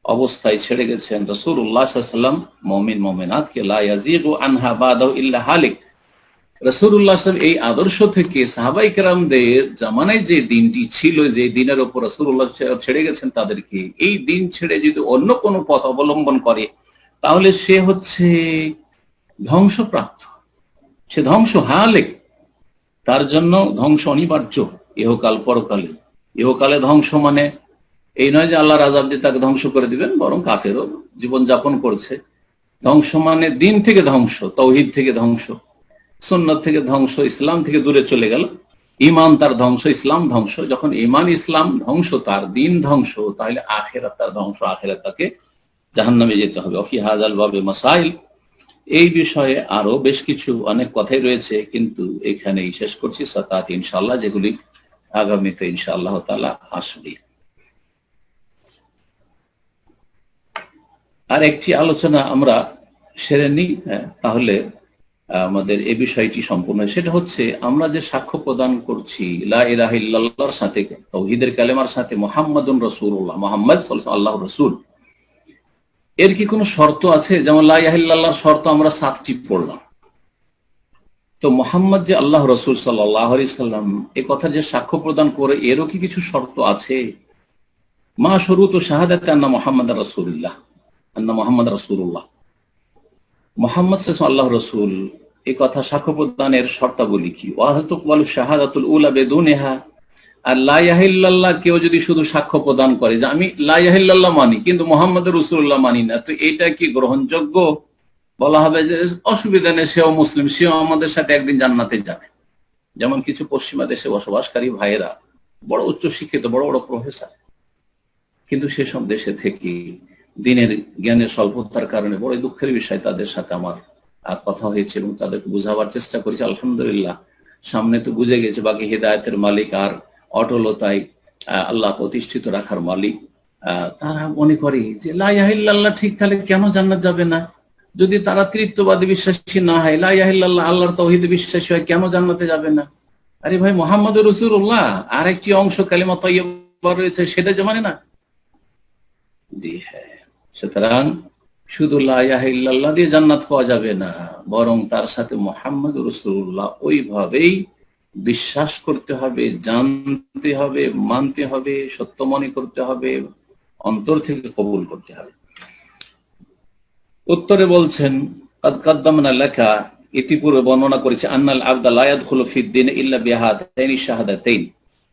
অবস্থায় ছেড়ে গেছেন রাসূলুল্লাহ সাল্লাল্লাহু আলাইহি ওয়াসাল্লাম মুমিন মুমিনাতকে, লা ইয়াজিগু আনহা বাদাহু ইল্লা হালিক। রাসূলুল্লাহ সাল্লাল্লাহু আলাইহি ওয়াসাল্লাম এই আদর্শ থেকে সাহাবায়ে কেরামদের জামানায় যে দিনটি ছিল, যে দিনের উপর রাসূলুল্লাহ ছেড়ে গেছেন তাদেরকে, এই দিন ছেড়ে যদি অন্য কোনো পথ অবলম্বন করে তাহলে সে হচ্ছে ধ্বংসপ্রাপ্ত, সে ধ্বংস হালেক, তার জন্য ধ্বংস অনিবার্য ইহকাল পরকালে। ইহকালে ধ্বংস মানে এই নয় যে আল্লাহর আযাব দিয়ে তাকে ধ্বংস করে দিবেন, বরং কাফেরও জীবন যাপন করছে। ধ্বংস মানে দিন থেকে ধ্বংস, তাওহীদ থেকে ধ্বংস, সুন্নাত থেকে ধ্বংস, ইসলাম থেকে দূরে চলে গেল। ঈমান তার ধ্বংস, ইসলাম ধ্বংস। যখন ঈমান ইসলাম ধ্বংস, তার দিন ধ্বংস, তাহলে আখিরাত তার ধ্বংস, আখিরাত তাকে জাহান্নামে যেতে হবে। ফি হাযাল বাবে মাসাইল, এই বিষয়ে আরো বেশ কিছু অনেক কথাই রয়েছে, কিন্তু এখানেই শেষ করছি। সাতাত ইনশাআল্লাহ, যেগুলি আগামীতে ইনশাআল্লাহ তাআলা আসবে। আর একটি আলোচনা আমরা সেরে নিই, তাহলে আমাদের এই বিষয়টি সম্পূর্ণ। সেটা হচ্ছে আমরা যে সাক্ষ্য প্রদান করছি লা ইলাহা ইল্লাল্লাহর সাথে, তাওহীদের কালেমার সাথে মুহাম্মাদুর রাসূলুল্লাহ, মুহাম্মদ সাল্লাল্লাহু আলাইহি ওয়াসাল্লাম আল্লাহর রাসূল, এর কি কোনো শর্ত আছে? যেমন লা ইলাহা ইল্লাল্লাহর শর্ত আমরা 7টি পড়লাম, তো মুহাম্মদ যে আল্লাহ রাসূল সাল্লাল্লাহু আলাইহি ওয়াসাল্লাম এই কথা যে সাক্ষ্য প্রদান করে, এরও কি কিছু শর্ত আছে? মা শুরুতু শাহাদাতি আন্না মুহাম্মাদার রাসূলুল্লাহ, আন্না মুহাম্মাদার রাসূলুল্লাহ, মুহাম্মদ সাল্লাল্লাহু আলাইহি ওয়াসাল্লাম আল্লাহর রাসূল, এই কথা সাক্ষ্য প্রদানের শর্তাবলী কি? ওয়া হাল তুকবালু শাহাদাতুল উলা বিদুনহা, আর লা ইলাহা ইল্লাল্লাহ কেউ যদি শুধু সাক্ষ্য প্রদান করে যে আমি লা ইলাহা ইল্লাল্লাহ মানি কিন্তু মুহাম্মদুর রাসূলুল্লাহ মানি না, তো এটা কি গ্রহণযোগ্য? বলা হবে যে অসুবিধা নেই, সেও মুসলিম, সেও আমাদের সাথে একদিন জান্নাতে যাবে। যেমন কিছু পশ্চিমা দেশে বসবাসকারী ভাইয়েরা বড় উচ্চ শিক্ষিত, বড় বড় প্রফেসর, কিন্তু সেসব দেশে থেকে দিনের জ্ঞানের স্বল্পতার কারণে বড় দুঃখের বিষয়, তাদের সাথে আমার কথা হয়েছে এবং তাদেরকে বুঝাবার চেষ্টা করেছি। আলহামদুলিল্লাহ, সামনে তো বুঝে গেছে, বাকি হেদায়েতের মালিক আর অটলতায় আল্লাহ প্রতিষ্ঠিত রাখার মালিক। তারা মনে করে যে লা ইলাহা ইল্লাল্লাহ ঠিক, তাহলে কেন জান্নাত যাবে না? যদি তারা তৃতীয়বাদী বিশ্বাসী না হয়, লা ইলাহা ইল্লাল্লাহ আল্লাহর তাওহীদে বিশ্বাসী হয়, কেন জান্নাতে যাবে না? আরে ভাই, মুহাম্মদুর রাসূলুল্লাহ আরেকটি অংশ কালিমা তাইয়্যিবা রয়েছে, সেটা যে মানে না। জি হ্যাঁ, সুতরাং শুধু লা ইলাহা ইল্লাল্লাহ দিয়ে জান্নাত পাওয়া যাবে না, বরং তার সাথে মুহাম্মদুর রাসূলুল্লাহ ওইভাবেই বিশ্বাস করতে হবে, জানতে হবে, মানতে হবে, সত্য মনে করতে হবে, অন্তর থেকে কবুল করতে হবে। উত্তরে বলছেন, কাদ কাদ্দামনা লাকা, ইতিপূর্বে বর্ণনা করেছে, আন্নাল আবদা লা ইয়াদখুলু ফিদ-দীন ইল্লা বিহাতাইনি শাহাদাতাইন,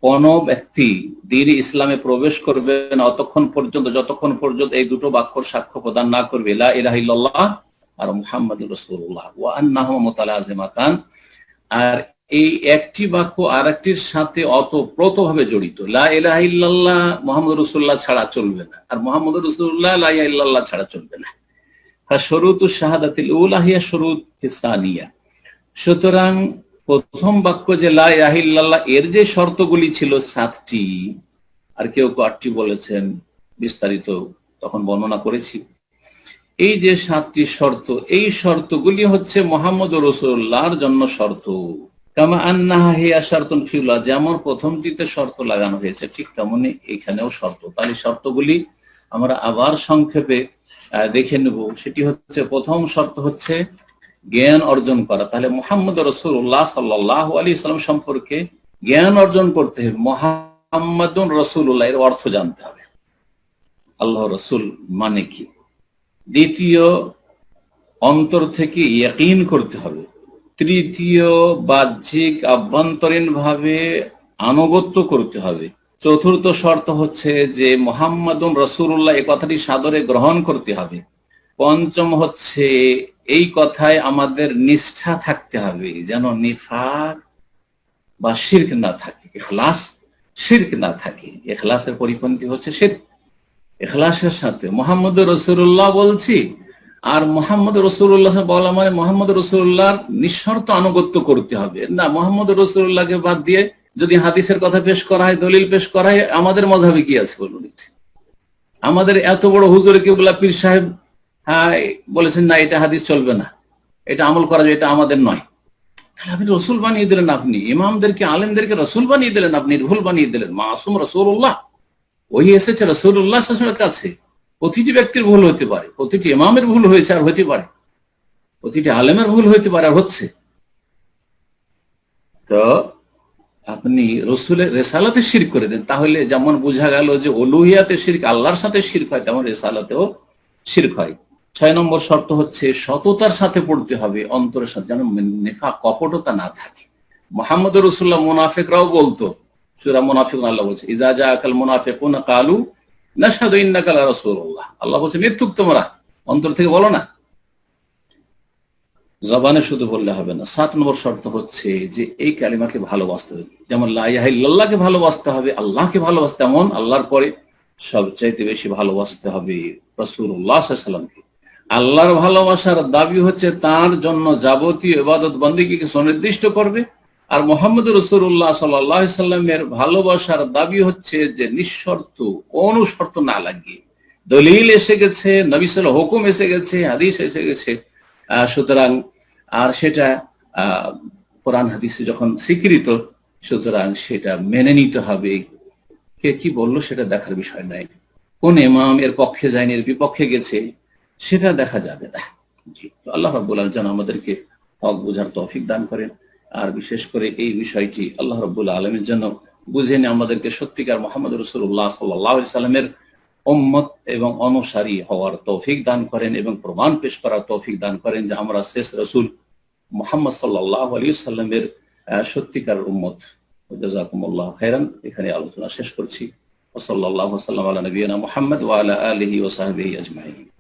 কোন ব্যক্তি দ্বীন ইসলামে প্রবেশ করবে না যতক্ষণ পর্যন্ত এই দুটো বাক্যর সাক্ষ্য প্রদান না করবে, লা ইলাহা ইল্লাল্লাহ আর মুহাম্মাদুর রাসূলুল্লাহ, ওয়া আন্নাহুমা মুতালাজিমাতান, আর এই একটি বাক্য আরেকটির সাথে ওতপ্রোতভাবে জড়িত। লা ইলাহা ইল্লাল্লাহ মুহাম্মদুর রাসূলুল্লাহ ছাড়া চলবে না, আর মুহাম্মদুর রাসূলুল্লাহ লা ইলাহা ইল্লাল্লাহ ছাড়া চলবে না। শুরুতু শাহাদাতিল উলা হিয়া শুরুত সানিয়া, সুতরাং প্রথম বাক্য যে লা ইলাহা ইল্লাল্লাহ, এর যে শর্তগুলি ছিল 7টি, আর কেউ 8টি বলেছেন, বিস্তারিত তখন বর্ণনা করেছি। এই যে 7টি শর্ত, এই শর্তগুলি হচ্ছে মুহাম্মদুর রাসূলুল্লাহর জন্য শর্ত। কামা আন্নাহা হিয়া শারতুন ফিউলা, যেমন প্রথমটিতে শর্ত লাগানো হয়েছে, ঠিক তেমনি এখানেও শর্ত। তাহলে শর্তগুলি আমরা আবার সংক্ষেপে দেখে নেব। সেটি হচ্ছে, প্রথম শর্ত হচ্ছে জ্ঞান অর্জন করা। তাহলে মুহাম্মদ রাসূলুল্লাহ সাল্লাল্লাহু আলাইহি ওয়াসাল্লাম সম্পর্কে জ্ঞান অর্জন করতে হবে। মুহাম্মাদুর রাসূলুল্লাহ এর অর্থ জানতে হবে, আল্লাহ রাসূল মানে কি। দ্বিতীয়, অন্তর থেকে ইয়াকিন করতে হবে। তৃতীয়, বাহ্যিক আভ্যন্তরীণ ভাবে আনুগত্য করতে হবে। চতুর্থ শর্ত হচ্ছে যে মুহাম্মাদুর রাসূলুল্লাহ এই কথাটি সাদরে গ্রহণ করতে হবে। পঞ্চম হচ্ছে এই কথায় আমাদের নিষ্ঠা থাকতে হবে, যেন নিফাক বা শিরক না থাকে, ইখলাস শিরক না থাকে। ইখলাসের পরিপন্থী হচ্ছে শিরক। ইখলাসের সাথে মুহাম্মদুর রাসূলুল্লাহ বলছি, আর মুহাম্মদুর রাসূলুল্লাহ বলা মানে মুহাম্মদুর রাসূলুল্লাহর নিঃশর্ত আনুগত্য করতে হবে না। মুহাম্মদুর রাসূলুল্লাহকে বাদ দিয়ে যদি হাদিসের কথা পেশ করা হয়, দলিল পেশ করা হয়, আমাদের মাযহাবে কি আছে বলুন? আমাদের এত বড় হুজুর কেবলা পীর সাহেব বলেছেন না এটা হাদিস চলবে না, এটা আমল করা যায়, এটা আমাদের নয়। তাহলে আপনি রসুল বানিয়ে দিলেন, আপনি ইমামদেরকে আলেমদেরকে রসুল বানিয়ে দিলেন, আপনি ভুল বানিয়ে দিলেন। মাসুম রাসূলুল্লাহ, ওই এসেছে রাসূলুল্লাহ সাল্লাল্লাহু আলাইহি ওয়াসাল্লামের কাছে। প্রতিটি ব্যক্তির ভুল হতে পারে, প্রতিটি ইমামের ভুল হয়েছে আর হতে পারে, প্রতিটি আলেমের ভুল হতে পারে আর হচ্ছে। তো আপনি রসুলের রেসালাতে শিরক করে দেন, তাহলে যেমন বোঝা গেল যে উলুহিয়াতে শিরক আল্লাহর সাথে শিরক হয়, তেমন রেসালাতেও শিরক হয়। 6 নম্বর শর্ত হচ্ছে সততার সাথে পড়তে হবে, অন্তরের সাথে, যেন নিফাক কপটতা না থাকে। মুহাম্মদুর রাসূলুল্লাহ মুনাফিকরাও বলতো, সূরা মুনাফিকুন আল্লাহ বলছে, ইজা জাআকাল মুনাফিকুনা ক্বালু নাশহাদু ইন্নাকা লা রাসূলুল্লাহ, আল্লাহ বলছে মিথ্যুক তোমরা, অন্তর থেকে বলো না, জবানে শুধু বললে হবে না। 7 নম্বর শর্ত হচ্ছে যে এই কালিমাকে ভালোবাসতে হবে, যেমন লা ইলাহা ইল্লাল্লাহকে ভালোবাসতে হবে, আল্লাহকে ভালোবাসতে, এমন আল্লাহর পরে সবচাইতে বেশি ভালোবাসতে হবে রাসূলুল্লাহ সাল্লাল্লাহু আলাইহি ওয়াসাল্লামকে। আল্লাহর ভালোবাসার দাবি হচ্ছে তার জন্য যাবতীয় ইবাদত বন্দেগীকে সুনির্দিষ্ট করবে, আর মুহাম্মদুর রাসূলুল্লাহ সাল্লাল্লাহু আলাইহি ওয়াসাল্লামের ভালোবাসার দাবি হচ্ছে যে নিঃশর্ত, কোনো শর্ত না লাগিয়ে। দলিল এসে গেছে, নবী সাল্লাল্লাহু আলাইহি ওয়াসাল্লাম হুকুম এসে গেছে, হাদিস এসে গেছে, সুতরাং আর সেটা কোরআন হাদিসে যখন স্বীকৃত, সুতরাং সেটা মেনে নিতে হবে। কে কি বললো সেটা দেখার বিষয় নাই, কোন ইমাম এর পক্ষে যায়নি, এর বিপক্ষে গেছে, সেটা দেখা যাবে না। জি, আল্লাহ রাব্বুল আলামিন যেন আমাদেরকে হক বুঝার তৌফিক দান করেন, আর বিশেষ করে এই বিষয়টি আল্লাহ রাব্বুল আলামিন যেন বুঝে নিয়ে আমাদেরকে সত্যিকার মুহাম্মদ রাসূলুল্লাহ সাল্লাল্লাহু আলাইহি সাল্লামের উম্মত এবং অনুসারী হওয়ার তৌফিক দান করেন, এবং প্রমাণ পেশ করার তৌফিক দান করেন যে আমরা শেষ রাসূল মুহাম্মদ সাল্লাল্লাহু আলাইহি সাল্লামের সত্যিকার উম্মত। জাযাকুমুল্লাহু খাইরান। এখানে আলোচনা শেষ করছি। ওয়া সাল্লাল্লাহু ওয়া সাল্লাম আলা নবিয়িনা মুহাম্মদ ওয়া আলা আলিহি ওয়া সাহবিহি আজমাইন।